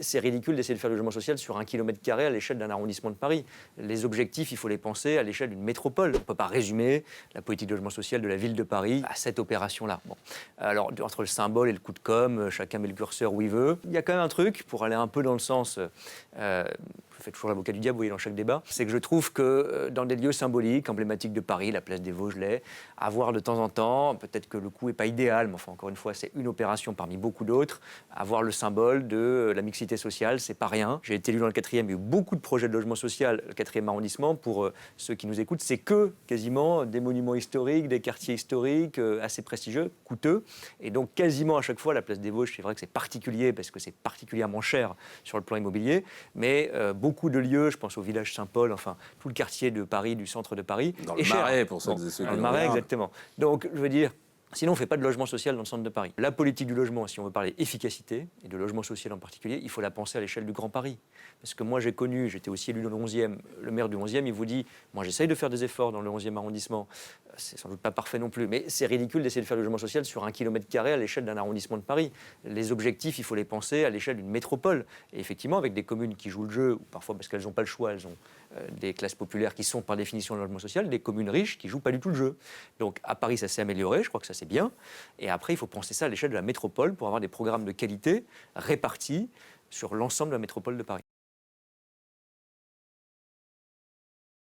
C'est ridicule d'essayer de faire du logement social sur 1 km² à l'échelle d'un arrondissement de Paris. Les objectifs, il faut les penser à l'échelle d'une métropole. On ne peut pas résumer la politique de logement social de la ville de Paris à cette opération-là. Bon. Alors, entre le symbole et le coup de com', chacun met le curseur où il veut. Il y a quand même un truc, pour aller un peu dans le sens... je fais toujours l'avocat du diable, vous voyez, dans chaque débat, c'est que je trouve que dans des lieux symboliques, emblématiques de Paris, la place des Vosgelais, avoir de temps en temps, peut-être que le coût n'est pas idéal, mais enfin, encore une fois, c'est une opération parmi beaucoup d'autres, avoir le symbole de la mixité sociale, c'est pas rien. J'ai été élu dans le 4e, il y a eu beaucoup de projets de logement social, le 4e arrondissement, pour ceux qui nous écoutent, c'est que quasiment des monuments historiques, des quartiers historiques, assez prestigieux, coûteux, et donc quasiment à chaque fois, la place des Vosges, c'est vrai que c'est particulier, parce que c'est particulièrement cher sur le plan immobilier, mais beaucoup de lieux, je pense au village Saint-Paul, enfin tout le quartier de Paris, du centre de Paris. Dans le Marais, pour ceux et ceux qui Dans le Marais, exactement. Donc, je veux dire, sinon on ne fait pas de logement social dans le centre de Paris. La politique du logement, si on veut parler efficacité, et de logement social en particulier, il faut la penser à l'échelle du Grand Paris. Parce que moi j'ai connu, j'étais aussi élu dans le 11e, le maire du 11e, il vous dit, moi j'essaye de faire des efforts dans le 11e arrondissement, c'est sans doute pas parfait non plus, mais c'est ridicule d'essayer de faire du logement social sur 1 km² à l'échelle d'un arrondissement de Paris. Les objectifs, il faut les penser à l'échelle d'une métropole. Et effectivement, avec des communes qui jouent le jeu, ou parfois parce qu'elles n'ont pas le choix, elles ont des classes populaires qui sont par définition le logement social, des communes riches qui jouent pas du tout le jeu. Donc à Paris, ça s'est amélioré, je crois que ça c'est bien. Et après, il faut penser ça à l'échelle de la métropole pour avoir des programmes de qualité répartis sur l'ensemble de la métropole de Paris.